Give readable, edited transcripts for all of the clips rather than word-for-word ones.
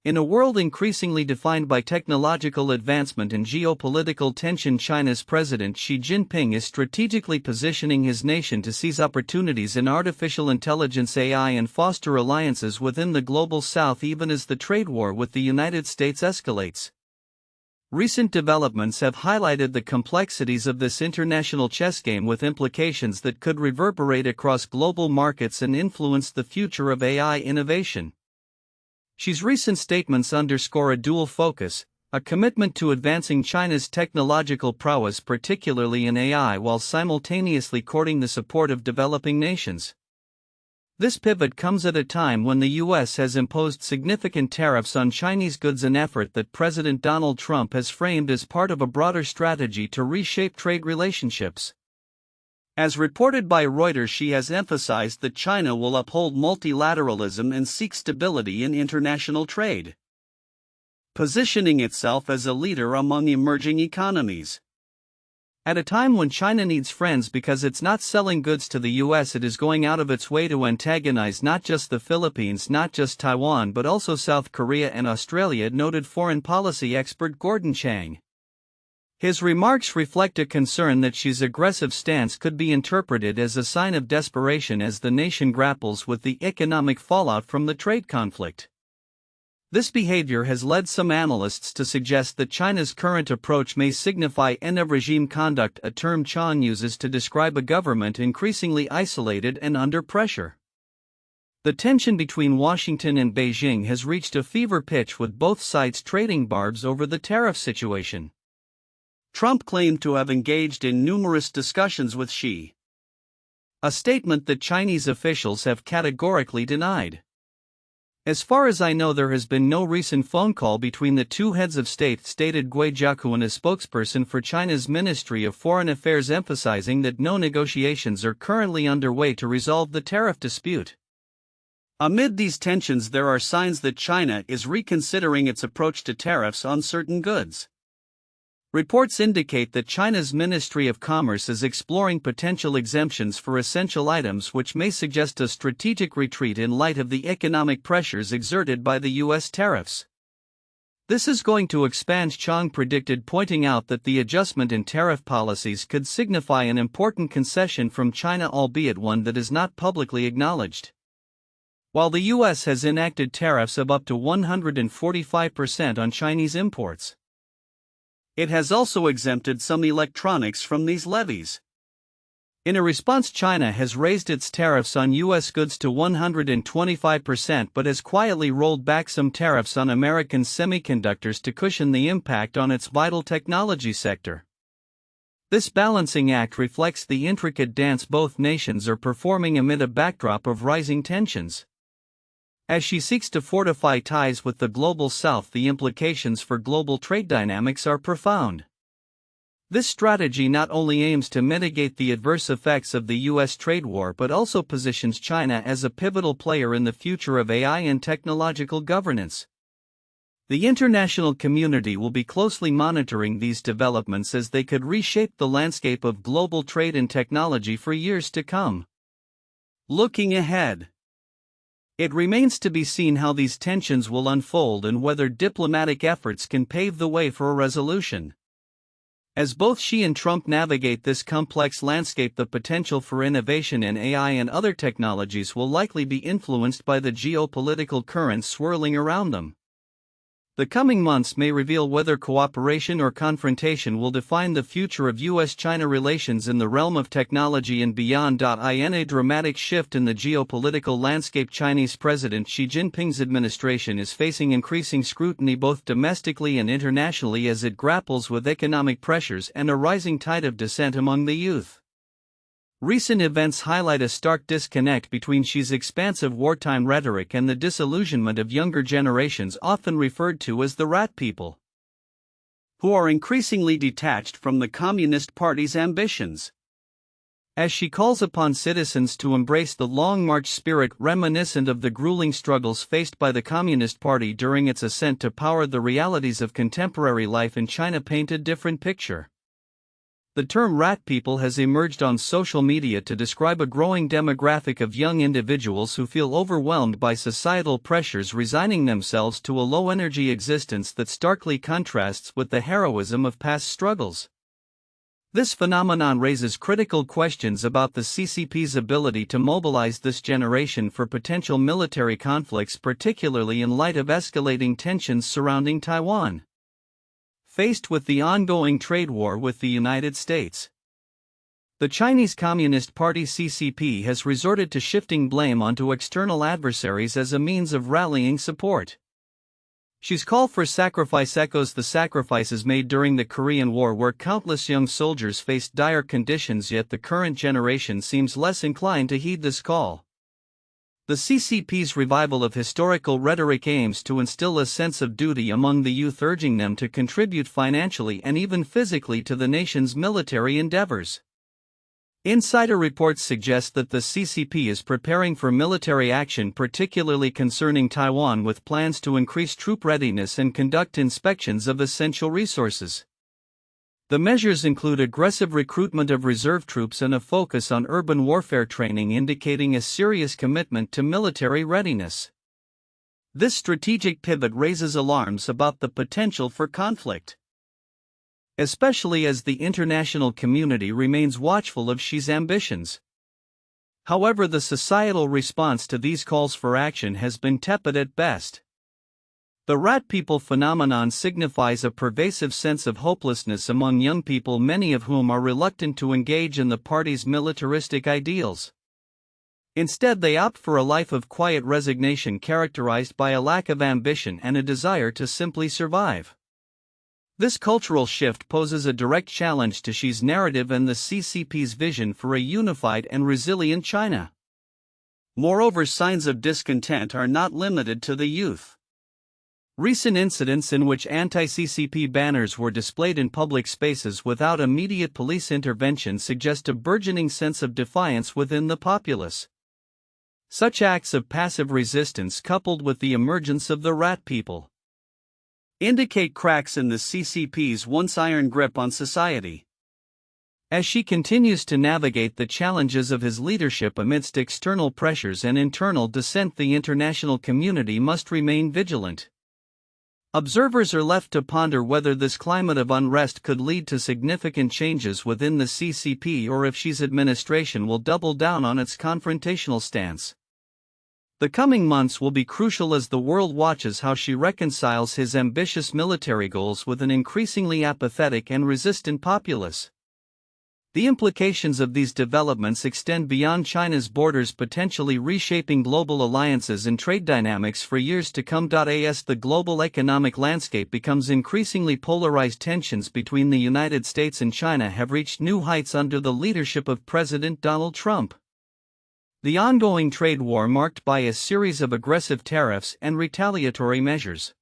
In a world increasingly defined by technological advancement and geopolitical tension, China's President Xi Jinping is strategically positioning his nation to seize opportunities in artificial intelligence (AI) and foster alliances within the global south even as the trade war with the United States escalates. Recent developments have highlighted the complexities of this international chess game with implications that could reverberate across global markets and influence the future of AI innovation. Xi's recent statements underscore a dual focus, a commitment to advancing China's technological prowess, particularly in AI, while simultaneously courting the support of developing nations. This pivot comes at a time when the U.S. has imposed significant tariffs on Chinese goods, an effort that President Donald Trump has framed as part of a broader strategy to reshape trade relationships. As reported by Reuters, Xi has emphasized that China will uphold multilateralism and seek stability in international trade, positioning itself as a leader among emerging economies. At a time when China needs friends because it's not selling goods to the U.S., it is going out of its way to antagonize not just the Philippines, not just Taiwan, but also South Korea and Australia, noted foreign policy expert Gordon Chang. His remarks reflect a concern that Xi's aggressive stance could be interpreted as a sign of desperation as the nation grapples with the economic fallout from the trade conflict. This behavior has led some analysts to suggest that China's current approach may signify end of regime conduct, a term Chang uses to describe a government increasingly isolated and under pressure. The tension between Washington and Beijing has reached a fever pitch, with both sides trading barbs over the tariff situation. Trump claimed to have engaged in numerous discussions with Xi, a statement that Chinese officials have categorically denied. As far as I know, there has been no recent phone call between the two heads of state, stated Gui Jiaquan, a spokesperson for China's Ministry of Foreign Affairs, emphasizing that no negotiations are currently underway to resolve the tariff dispute. Amid these tensions, there are signs that China is reconsidering its approach to tariffs on certain goods. Reports indicate that China's Ministry of Commerce is exploring potential exemptions for essential items, which may suggest a strategic retreat in light of the economic pressures exerted by the U.S. tariffs. This is going to expand, Chang predicted, pointing out that the adjustment in tariff policies could signify an important concession from China, albeit one that is not publicly acknowledged. While the U.S. has enacted tariffs of up to 145% on Chinese imports, it has also exempted some electronics from these levies. In a response, China has raised its tariffs on U.S. goods to 125% but has quietly rolled back some tariffs on American semiconductors to cushion the impact on its vital technology sector. This balancing act reflects the intricate dance both nations are performing amid a backdrop of rising tensions. As Xi seeks to fortify ties with the global south, the implications for global trade dynamics are profound. This strategy not only aims to mitigate the adverse effects of the U.S. trade war but also positions China as a pivotal player in the future of AI and technological governance. The international community will be closely monitoring these developments as they could reshape the landscape of global trade and technology for years to come. Looking ahead, it remains to be seen how these tensions will unfold and whether diplomatic efforts can pave the way for a resolution. As both Xi and Trump navigate this complex landscape, the potential for innovation in AI and other technologies will likely be influenced by the geopolitical currents swirling around them. The coming months may reveal whether cooperation or confrontation will define the future of U.S.-China relations in the realm of technology and beyond. In a dramatic shift in the geopolitical landscape, Chinese President Xi Jinping's administration is facing increasing scrutiny both domestically and internationally as it grapples with economic pressures and a rising tide of dissent among the youth. Recent events highlight a stark disconnect between Xi's expansive wartime rhetoric and the disillusionment of younger generations, often referred to as the rat people, who are increasingly detached from the Communist Party's ambitions. As Xi calls upon citizens to embrace the Long March spirit reminiscent of the grueling struggles faced by the Communist Party during its ascent to power, the realities of contemporary life in China paint a different picture. The term rat people has emerged on social media to describe a growing demographic of young individuals who feel overwhelmed by societal pressures, resigning themselves to a low-energy existence that starkly contrasts with the heroism of past struggles. This phenomenon raises critical questions about the CCP's ability to mobilize this generation for potential military conflicts, particularly in light of escalating tensions surrounding Taiwan. Faced with the ongoing trade war with the United States, the Chinese Communist Party CCP has resorted to shifting blame onto external adversaries as a means of rallying support. Xi's call for sacrifice echoes the sacrifices made during the Korean War, where countless young soldiers faced dire conditions, yet the current generation seems less inclined to heed this call. The CCP's revival of historical rhetoric aims to instill a sense of duty among the youth, urging them to contribute financially and even physically to the nation's military endeavors. Insider reports suggest that the CCP is preparing for military action, particularly concerning Taiwan, with plans to increase troop readiness and conduct inspections of essential resources. The measures include aggressive recruitment of reserve troops and a focus on urban warfare training, indicating a serious commitment to military readiness. This strategic pivot raises alarms about the potential for conflict, especially as the international community remains watchful of Xi's ambitions. However, the societal response to these calls for action has been tepid at best. The rat people phenomenon signifies a pervasive sense of hopelessness among young people, many of whom are reluctant to engage in the party's militaristic ideals. Instead, they opt for a life of quiet resignation characterized by a lack of ambition and a desire to simply survive. This cultural shift poses a direct challenge to Xi's narrative and the CCP's vision for a unified and resilient China. Moreover, signs of discontent are not limited to the youth. Recent incidents in which anti-CCP banners were displayed in public spaces without immediate police intervention suggest a burgeoning sense of defiance within the populace. Such acts of passive resistance, coupled with the emergence of the rat people, indicate cracks in the CCP's once iron grip on society. As Xi continues to navigate the challenges of his leadership amidst external pressures and internal dissent, the international community must remain vigilant. Observers are left to ponder whether this climate of unrest could lead to significant changes within the CCP, or if Xi's administration will double down on its confrontational stance. The coming months will be crucial as the world watches how Xi reconciles his ambitious military goals with an increasingly apathetic and resistant populace. The implications of these developments extend beyond China's borders, potentially reshaping global alliances and trade dynamics for years to come. As the global economic landscape becomes increasingly polarized, tensions between the United States and China have reached new heights under the leadership of President Donald Trump. The ongoing trade war, marked by a series of aggressive tariffs and retaliatory measures,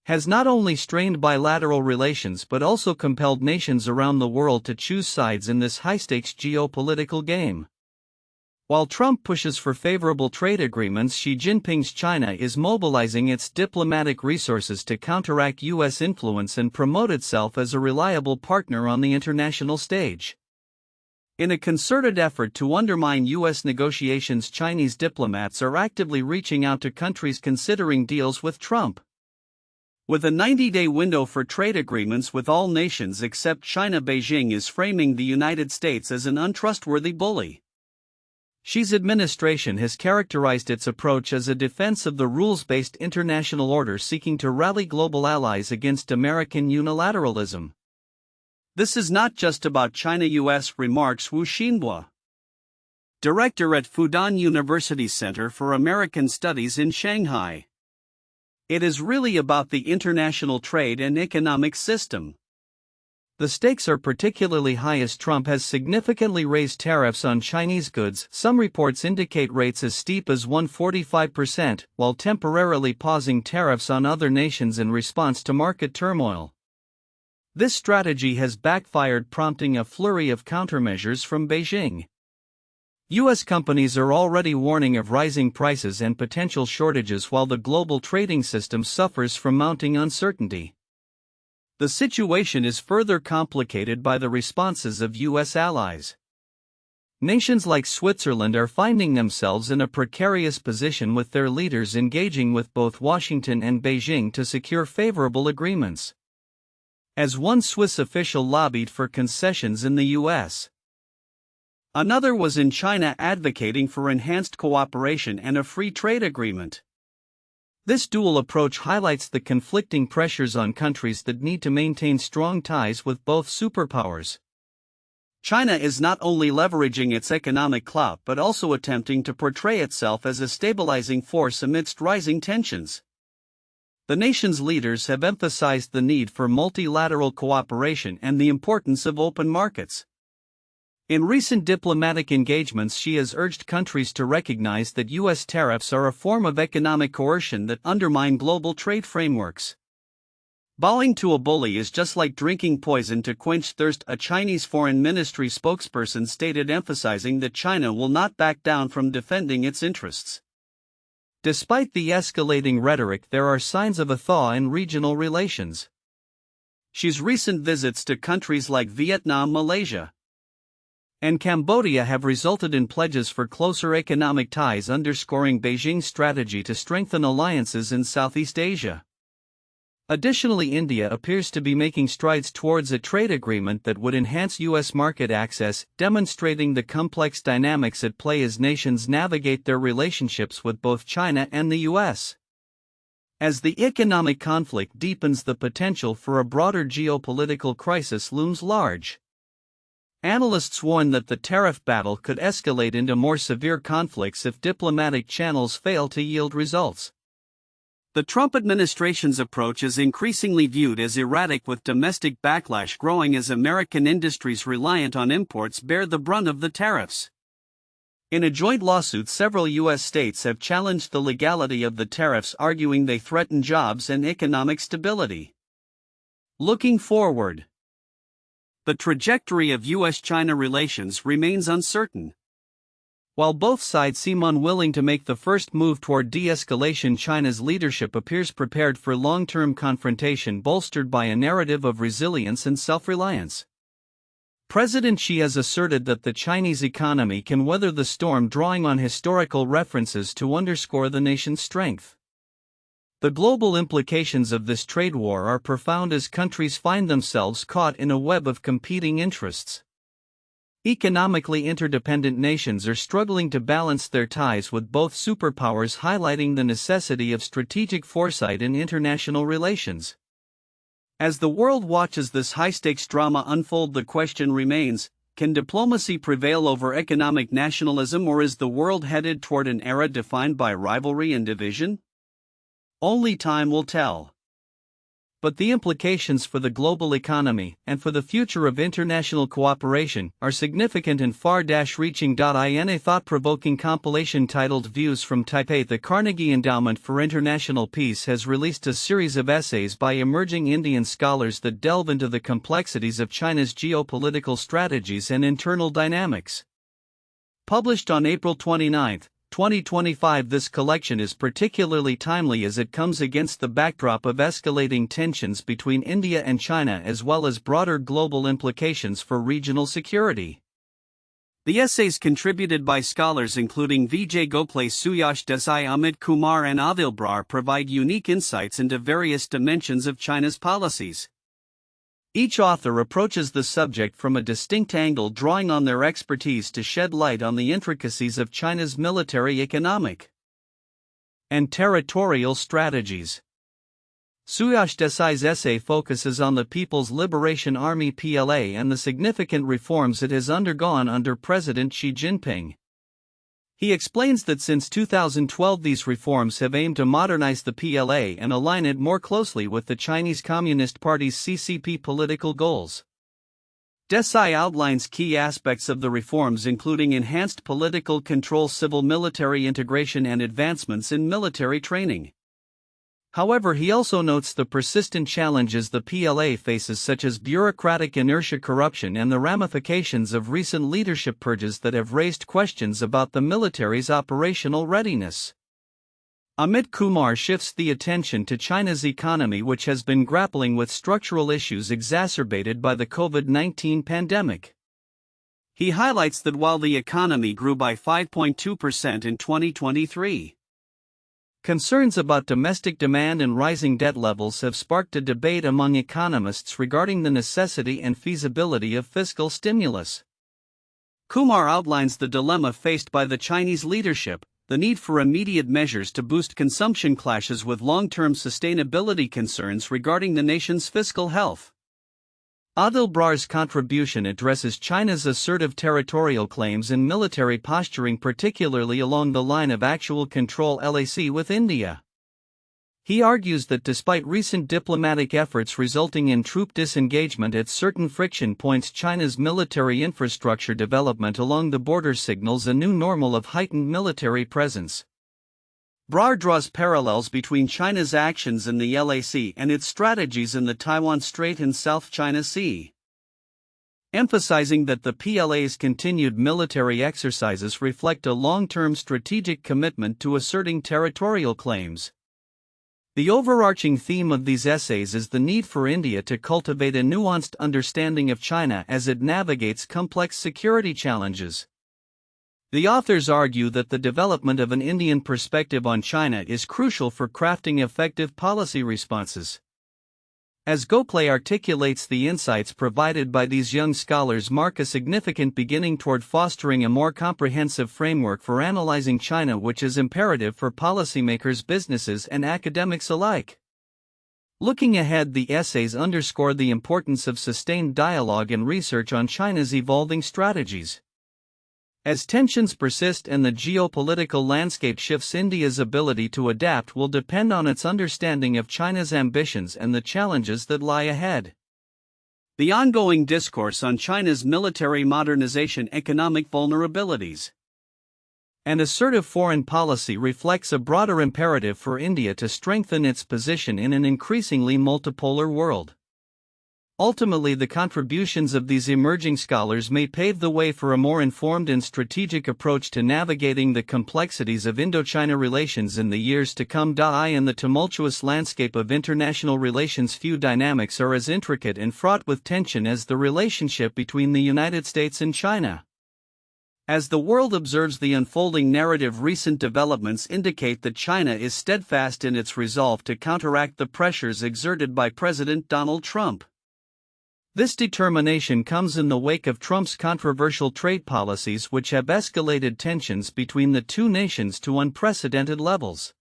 has not only strained bilateral relations but also compelled nations around the world to choose sides in this high-stakes geopolitical game. While Trump pushes for favorable trade agreements, Xi Jinping's China is mobilizing its diplomatic resources to counteract U.S. influence and promote itself as a reliable partner on the international stage. In a concerted effort to undermine U.S. negotiations, Chinese diplomats are actively reaching out to countries considering deals with Trump. With a 90-day window for trade agreements with all nations except China, Beijing is framing the United States as an untrustworthy bully. Xi's administration has characterized its approach as a defense of the rules-based international order, seeking to rally global allies against American unilateralism. This is not just about China-US, remarks Wu Xinhua, director at Fudan University's Center for American Studies in Shanghai. It is really about the international trade and economic system. The stakes are particularly high as Trump has significantly raised tariffs on Chinese goods. Some reports indicate rates as steep as 145%, while temporarily pausing tariffs on other nations in response to market turmoil. This strategy has backfired, prompting a flurry of countermeasures from Beijing. U.S. companies are already warning of rising prices and potential shortages, while the global trading system suffers from mounting uncertainty. The situation is further complicated by the responses of U.S. allies. Nations like Switzerland are finding themselves in a precarious position with their leaders engaging with both Washington and Beijing to secure favorable agreements. As one Swiss official lobbied for concessions in the U.S., another was in China advocating for enhanced cooperation and a free trade agreement. This dual approach highlights the conflicting pressures on countries that need to maintain strong ties with both superpowers. China is not only leveraging its economic clout but also attempting to portray itself as a stabilizing force amidst rising tensions. The nation's leaders have emphasized the need for multilateral cooperation and the importance of open markets. In recent diplomatic engagements, Xi has urged countries to recognize that U.S. tariffs are a form of economic coercion that undermine global trade frameworks. Bowing to a bully is just like drinking poison to quench thirst, a Chinese foreign ministry spokesperson stated, emphasizing that China will not back down from defending its interests. Despite the escalating rhetoric, there are signs of a thaw in regional relations. Xi's recent visits to countries like Vietnam, Malaysia, and Cambodia have resulted in pledges for closer economic ties, underscoring Beijing's strategy to strengthen alliances in Southeast Asia. Additionally, India appears to be making strides towards a trade agreement that would enhance U.S. market access, demonstrating the complex dynamics at play as nations navigate their relationships with both China and the U.S. As the economic conflict deepens, the potential for a broader geopolitical crisis looms large. Analysts warn that the tariff battle could escalate into more severe conflicts if diplomatic channels fail to yield results. The Trump administration's approach is increasingly viewed as erratic, with domestic backlash growing as American industries reliant on imports bear the brunt of the tariffs. In a joint lawsuit, several U.S. states have challenged the legality of the tariffs, arguing they threaten jobs and economic stability. Looking forward, the trajectory of U.S.-China relations remains uncertain. While both sides seem unwilling to make the first move toward de-escalation, China's leadership appears prepared for long-term confrontation, bolstered by a narrative of resilience and self-reliance. President Xi has asserted that the Chinese economy can weather the storm, drawing on historical references to underscore the nation's strength. The global implications of this trade war are profound as countries find themselves caught in a web of competing interests. Economically interdependent nations are struggling to balance their ties with both superpowers, highlighting the necessity of strategic foresight in international relations. As the world watches this high-stakes drama unfold, the question remains: can diplomacy prevail over economic nationalism, or is the world headed toward an era defined by rivalry and division? Only time will tell. But the implications for the global economy and for the future of international cooperation are significant and far-reaching. In a thought-provoking compilation titled Views from Taipei, the Carnegie Endowment for International Peace has released a series of essays by emerging Indian scholars that delve into the complexities of China's geopolitical strategies and internal dynamics. Published on April 29, 2025, this collection is particularly timely as it comes against the backdrop of escalating tensions between India and China, as well as broader global implications for regional security. The essays, contributed by scholars including Vijay Gokhale, Suyash Desai, Amit Kumar and Avil Brar, provide unique insights into various dimensions of China's policies. Each author approaches the subject from a distinct angle, drawing on their expertise to shed light on the intricacies of China's military, economic, and territorial strategies. Suyash Desai's essay focuses on the People's Liberation Army (PLA) and the significant reforms it has undergone under President Xi Jinping. He explains that since 2012 these reforms have aimed to modernize the PLA and align it more closely with the Chinese Communist Party's CCP political goals. Desai outlines key aspects of the reforms, including enhanced political control, civil-military integration, and advancements in military training. However, he also notes the persistent challenges the PLA faces, such as bureaucratic inertia, corruption, and the ramifications of recent leadership purges that have raised questions about the military's operational readiness. Amit Kumar shifts the attention to China's economy, which has been grappling with structural issues exacerbated by the COVID-19 pandemic. He highlights that while the economy grew by 5.2% in 2023, concerns about domestic demand and rising debt levels have sparked a debate among economists regarding the necessity and feasibility of fiscal stimulus. Kumar outlines the dilemma faced by the Chinese leadership: the need for immediate measures to boost consumption clashes with long-term sustainability concerns regarding the nation's fiscal health. Adil Brar's contribution addresses China's assertive territorial claims and military posturing, particularly along the line of actual control (LAC) with India. He argues that despite recent diplomatic efforts resulting in troop disengagement at certain friction points, China's military infrastructure development along the border signals a new normal of heightened military presence. Brar draws parallels between China's actions in the LAC and its strategies in the Taiwan Strait and South China Sea, emphasizing that the PLA's continued military exercises reflect a long-term strategic commitment to asserting territorial claims. The overarching theme of these essays is the need for India to cultivate a nuanced understanding of China as it navigates complex security challenges. The authors argue that the development of an Indian perspective on China is crucial for crafting effective policy responses. As Gokhale articulates, the insights provided by these young scholars mark a significant beginning toward fostering a more comprehensive framework for analyzing China, which is imperative for policymakers, businesses, and academics alike. Looking ahead, the essays underscore the importance of sustained dialogue and research on China's evolving strategies. As tensions persist and the geopolitical landscape shifts, India's ability to adapt will depend on its understanding of China's ambitions and the challenges that lie ahead. The ongoing discourse on China's military modernization, economic vulnerabilities, and assertive foreign policy reflects a broader imperative for India to strengthen its position in an increasingly multipolar world. Ultimately, the contributions of these emerging scholars may pave the way for a more informed and strategic approach to navigating the complexities of Indo-China relations in the years to come. In the tumultuous landscape of international relations, few dynamics are as intricate and fraught with tension as the relationship between the United States and China. As the world observes the unfolding narrative, recent developments indicate that China is steadfast in its resolve to counteract the pressures exerted by President Donald Trump. This determination comes in the wake of Trump's controversial trade policies, which have escalated tensions between the two nations to unprecedented levels.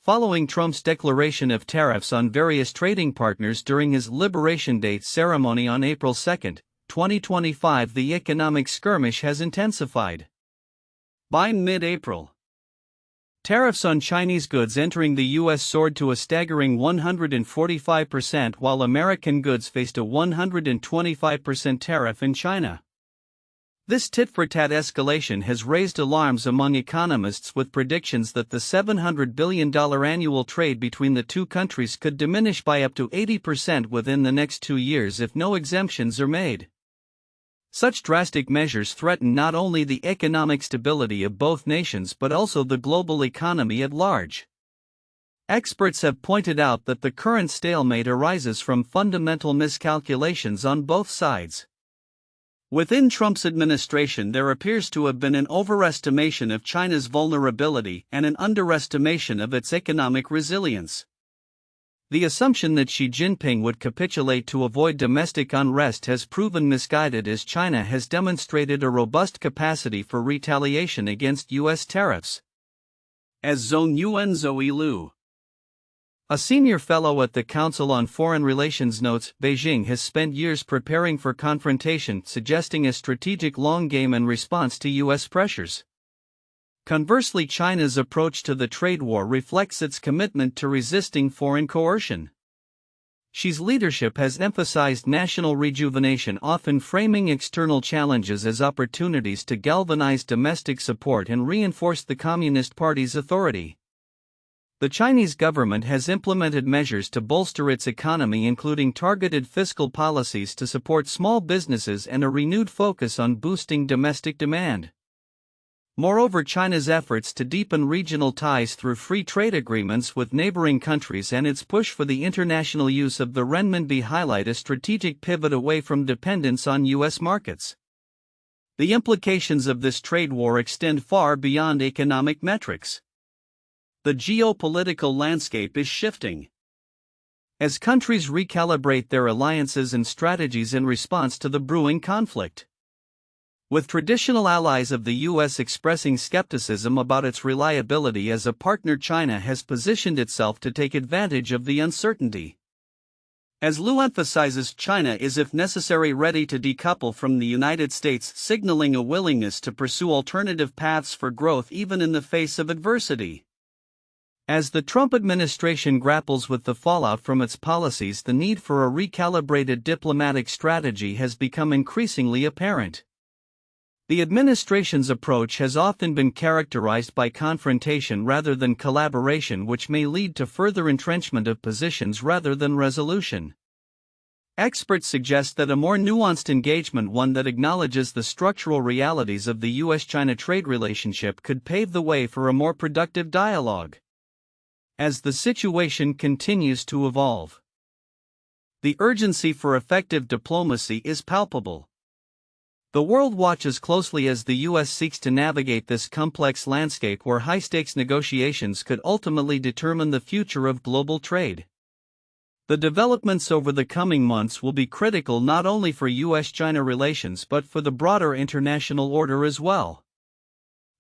Following Trump's declaration of tariffs on various trading partners during his Liberation Day ceremony on April 2, 2025, the economic skirmish has intensified. By mid-April, tariffs on Chinese goods entering the U.S. soared to a staggering 145%, while American goods faced a 125% tariff in China. This tit-for-tat escalation has raised alarms among economists, with predictions that the $700 billion annual trade between the two countries could diminish by up to 80% within the next 2 years if no exemptions are made. Such drastic measures threaten not only the economic stability of both nations but also the global economy at large. Experts have pointed out that the current stalemate arises from fundamental miscalculations on both sides. Within Trump's administration, there appears to have been an overestimation of China's vulnerability and an underestimation of its economic resilience. The assumption that Xi Jinping would capitulate to avoid domestic unrest has proven misguided, as China has demonstrated a robust capacity for retaliation against U.S. tariffs. As Zhong Yuan Zoe Liu, a senior fellow at the Council on Foreign Relations, notes, Beijing has spent years preparing for confrontation, suggesting a strategic long game in response to U.S. pressures. Conversely, China's approach to the trade war reflects its commitment to resisting foreign coercion. Xi's leadership has emphasized national rejuvenation, often framing external challenges as opportunities to galvanize domestic support and reinforce the Communist Party's authority. The Chinese government has implemented measures to bolster its economy, including targeted fiscal policies to support small businesses and a renewed focus on boosting domestic demand. Moreover, China's efforts to deepen regional ties through free trade agreements with neighboring countries and its push for the international use of the renminbi highlight a strategic pivot away from dependence on U.S. markets. The implications of this trade war extend far beyond economic metrics. The geopolitical landscape is shifting. As countries recalibrate their alliances and strategies in response to the brewing conflict. With traditional allies of the U.S. expressing skepticism about its reliability as a partner, China has positioned itself to take advantage of the uncertainty. As Liu emphasizes, China is, if necessary, ready to decouple from the United States, signaling a willingness to pursue alternative paths for growth even in the face of adversity. As the Trump administration grapples with the fallout from its policies, the need for a recalibrated diplomatic strategy has become increasingly apparent. The administration's approach has often been characterized by confrontation rather than collaboration, which may lead to further entrenchment of positions rather than resolution. Experts suggest that a more nuanced engagement, one that acknowledges the structural realities of the U.S.-China trade relationship, could pave the way for a more productive dialogue. As the situation continues to evolve, the urgency for effective diplomacy is palpable. The world watches closely as the U.S. seeks to navigate this complex landscape where high-stakes negotiations could ultimately determine the future of global trade. The developments over the coming months will be critical not only for U.S.-China relations but for the broader international order as well.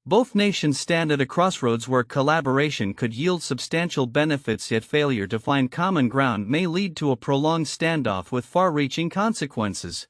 Both nations stand at a crossroads where collaboration could yield substantial benefits, yet failure to find common ground may lead to a prolonged standoff with far-reaching consequences.